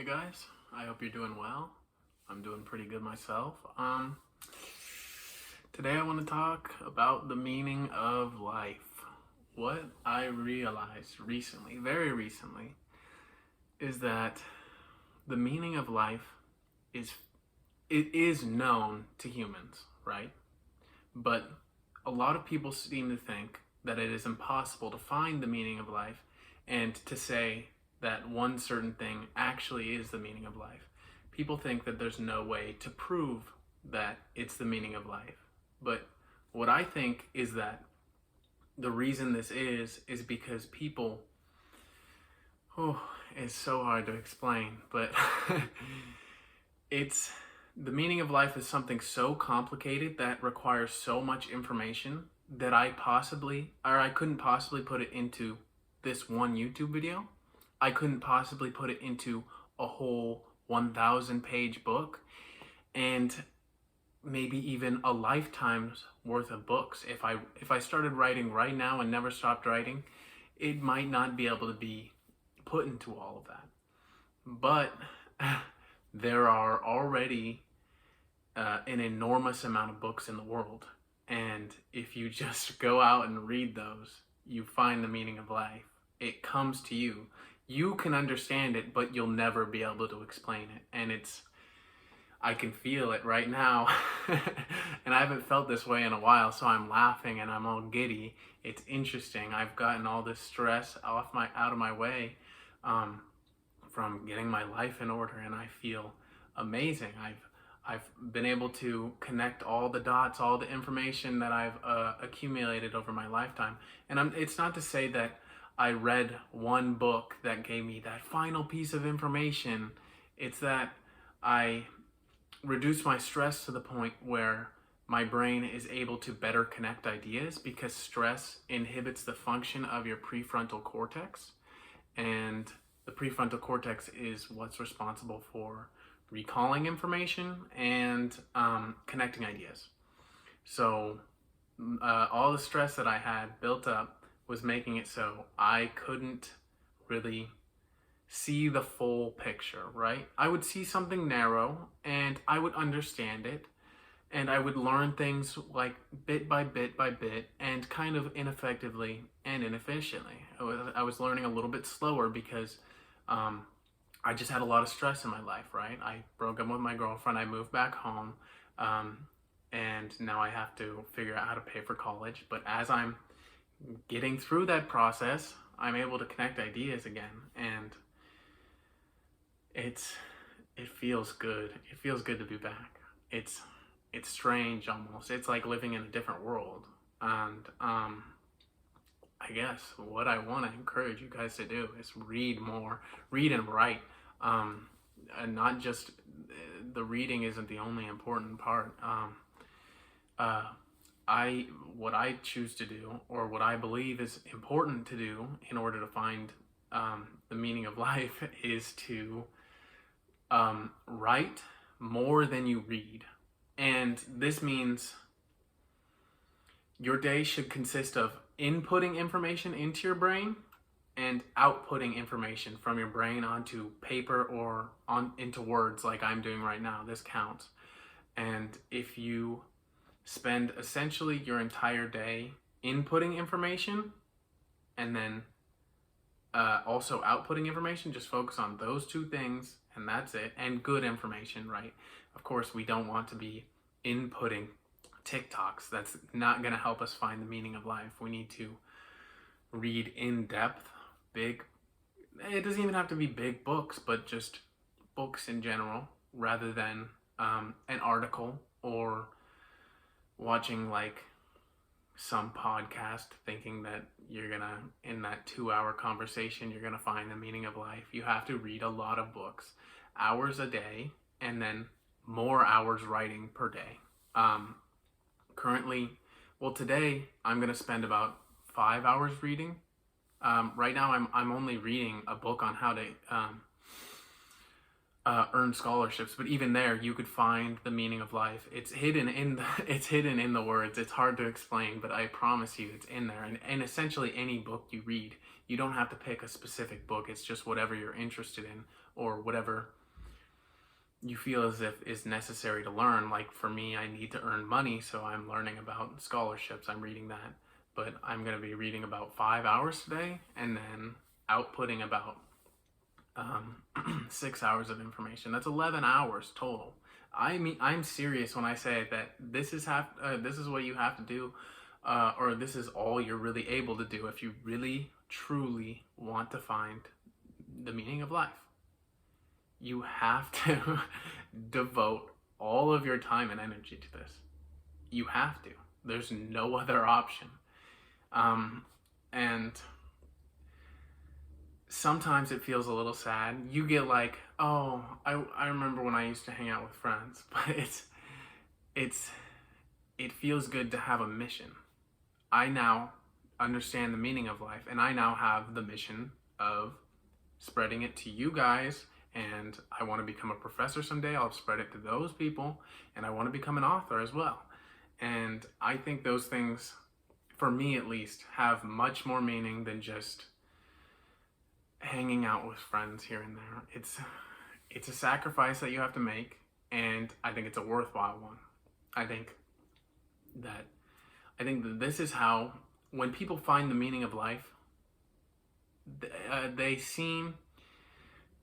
Hey guys, I hope you're doing well. I'm doing pretty good myself. Today I want to talk about the meaning of life. What I realized recently, very recently, is that the meaning of life is it is known to humans, right? But a lot of people seem to think that it is impossible to find the meaning of life and to say that one certain thing actually is the meaning of life. People think that there's no way to prove that it's the meaning of life. But what I think is that the reason this is because people, oh, it's so hard to explain, but it's the meaning of life is something so complicated that requires so much information that I couldn't possibly put it into this one YouTube video. I couldn't possibly put it into a whole 1,000 page book and maybe even a lifetime's worth of books. If I started writing right now and never stopped writing, it might not be able to be put into all of that. But there are already an enormous amount of books in the world. And if you just go out and read those, you find the meaning of life. It comes to you. You can understand it, but you'll never be able to explain it. And I can feel it right now. And I haven't felt this way in a while, so I'm laughing and I'm all giddy. It's interesting. I've gotten all this stress out of my way from getting my life in order, and I feel amazing. I've been able to connect all the dots, all the information that I've accumulated over my lifetime. And it's not to say that I read one book that gave me that final piece of information. It's that I reduced my stress to the point where my brain is able to better connect ideas, because stress inhibits the function of your prefrontal cortex. And the prefrontal cortex is what's responsible for recalling information and connecting ideas. So all the stress that I had built up was making it so I couldn't really see the full picture, right? I would see something narrow and I would understand it, and I would learn things like bit by bit by bit and kind of ineffectively and inefficiently. I was learning a little bit slower because I just had a lot of stress in my life, right? I broke up with my girlfriend, I moved back home, and now I have to figure out how to pay for college. But as I'm getting through that process, I'm able to connect ideas again, and it feels good. It feels good to be back. It's strange almost. It's like living in a different world. And I guess what I want to encourage you guys to do is read more, read and write. And not just the reading isn't the only important part. What I choose to do, or what I believe is important to do in order to find the meaning of life, is to write more than you read. And this means your day should consist of inputting information into your brain and outputting information from your brain onto paper or into words, like I'm doing right now. This counts. And if you spend essentially your entire day inputting information and then also outputting information, just focus on those two things and that's it. And good information, right? Of course, we don't want to be inputting TikToks. That's not going to help us find the meaning of life. We need to read in depth, it doesn't even have to be big books, but just books in general, rather than an article or watching like some podcast thinking that you're gonna, in that 2-hour conversation, you're gonna find the meaning of life. You have to read a lot of books, hours a day, and then more hours writing per day. Currently, well, today I'm gonna spend about 5 hours reading. Right now I'm only reading a book on how to earn scholarships, but even there you could find the meaning of life. It's hidden in it's hidden in the words. It's hard to explain, but I promise you it's in there. And essentially any book you read, you don't have to pick a specific book. It's just whatever you're interested in or whatever you feel as if is necessary to learn. Like for me, I need to earn money, so I'm learning about scholarships. I'm reading that, but I'm going to be reading about 5 hours today and then outputting about 6 hours of information. That's 11 hours total. I mean, I'm serious when I say that this is what you have to do, or this is all you're really able to do if you really truly want to find the meaning of life. You have to devote all of your time and energy to this. You have to. There's no other option. And sometimes it feels a little sad. You get like, oh, I remember when I used to hang out with friends, but it feels good to have a mission. I now understand the meaning of life, and I now have the mission of spreading it to you guys, and I want to become a professor someday. I'll spread it to those people, and I want to become an author as well. And I think those things, for me at least, have much more meaning than just hanging out with friends here and there. It's a sacrifice that you have to make, and I think it's a worthwhile one. I think that this is how, when people find the meaning of life, they seem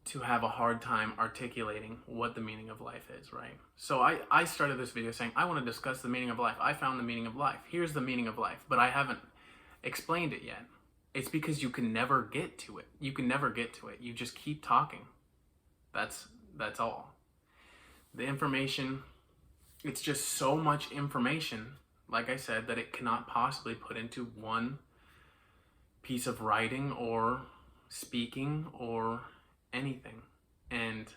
to have a hard time articulating what the meaning of life is, right? So I started this video saying, I want to discuss the meaning of life. I found the meaning of life. Here's the meaning of life, but I haven't explained it yet. It's because you can never get to it. You can never get to it. You just keep talking. That's all. The information, it's just so much information, like I said, that it cannot possibly put into one piece of writing or speaking or anything. And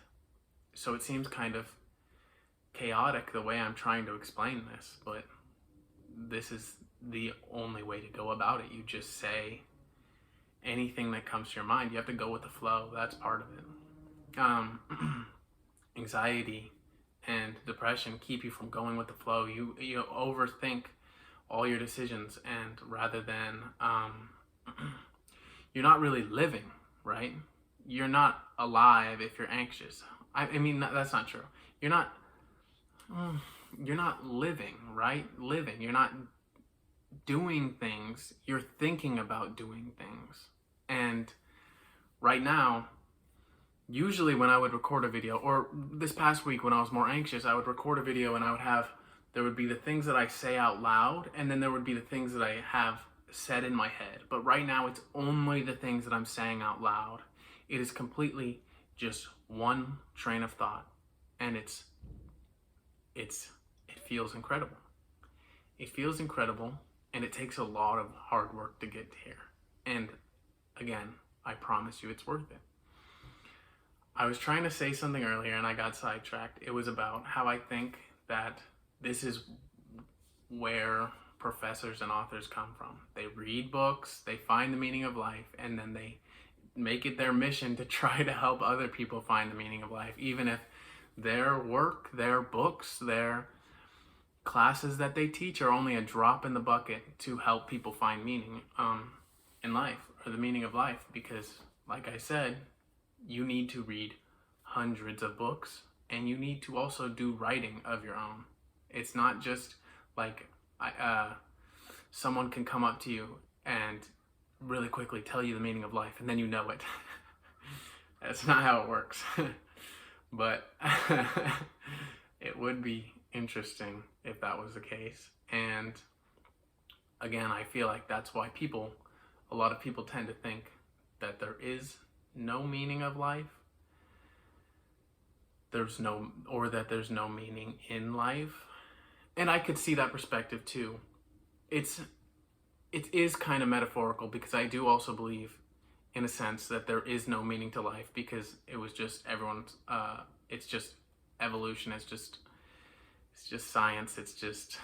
so it seems kind of chaotic the way I'm trying to explain this, but this is the only way to go about it. You just say anything that comes to your mind. You have to go with the flow. That's part of it. Anxiety and depression keep you from going with the flow. You overthink all your decisions, and rather than you're not really living, right? You're not alive if you're anxious. I mean, that's not true. You're not living, right? Living. You're not doing things. You're thinking about doing things. And right now, usually when I would record a video, or this past week when I was more anxious, I would record a video and there would be the things that I say out loud, and then there would be the things that I have said in my head. But right now, it's only the things that I'm saying out loud. It is completely just one train of thought, and it feels incredible. It feels incredible, and it takes a lot of hard work to get here. And again, I promise you it's worth it. I was trying to say something earlier and I got sidetracked. It was about how I think that this is where professors and authors come from. They read books, they find the meaning of life, and then they make it their mission to try to help other people find the meaning of life, even if their work, their books, their classes that they teach are only a drop in the bucket to help people find meaning in life, or the meaning of life. Because like I said, you need to read hundreds of books, and you need to also do writing of your own. It's not just like someone can come up to you and really quickly tell you the meaning of life and then you know it. That's not how it works. But it would be interesting if that was the case. And again, I feel like that's why a lot of people tend to think that there is no meaning of life. There's no meaning in life. And I could see that perspective too. It is kind of metaphorical, because I do also believe in a sense that there is no meaning to life, because it was just it's just evolution. It's just science. It's just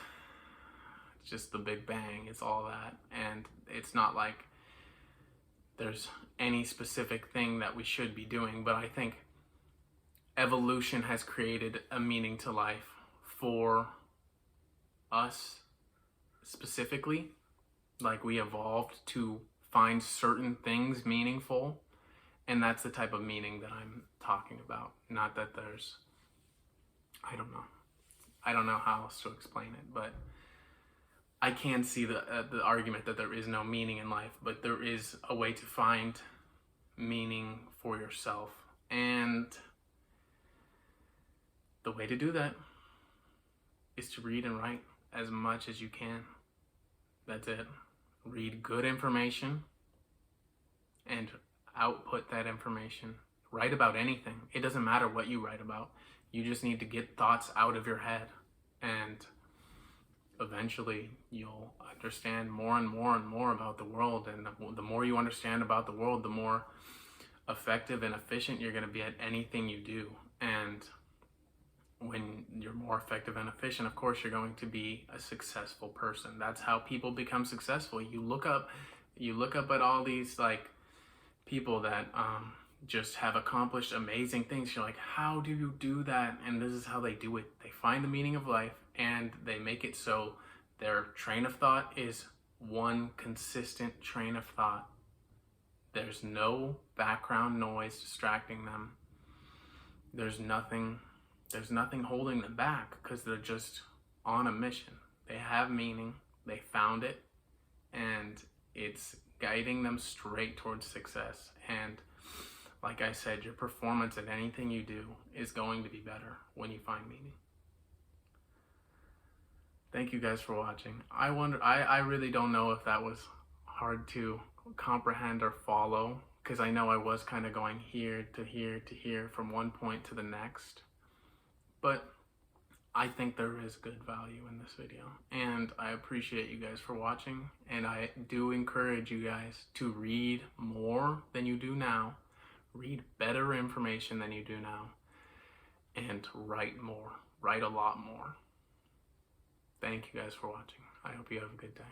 the Big Bang. It's all that. And it's not like there's any specific thing that we should be doing. But I think evolution has created a meaning to life for us specifically. Like, we evolved to find certain things meaningful, and that's the type of meaning that I'm talking about. Not that there's, I don't know how else to explain it, but I can see the argument that there is no meaning in life, but there is a way to find meaning for yourself. And the way to do that is to read and write as much as you can. That's it. Read good information and output that information. Write about anything. It doesn't matter what you write about. You just need to get thoughts out of your head, and eventually you'll understand more and more and more about the world. And the more you understand about the world, the more effective and efficient you're going to be at anything you do. And when you're more effective and efficient, of course, you're going to be a successful person. That's how people become successful. You look up at all these like people that just have accomplished amazing things. You're like, how do you do that? And this is how they do it. They find the meaning of life, and they make it so their train of thought is one consistent train of thought. There's no background noise distracting them. There's nothing holding them back, because they're just on a mission. They have meaning, they found it, and it's guiding them straight towards success. And like I said, your performance at anything you do is going to be better when you find meaning. Thank you guys for watching. I really don't know if that was hard to comprehend or follow, because I know I was kind of going here to here to here from one point to the next. But I think there is good value in this video, and I appreciate you guys for watching, and I do encourage you guys to read more than you do now, read better information than you do now, and write more, write a lot more. Thank you guys for watching. I hope you have a good day.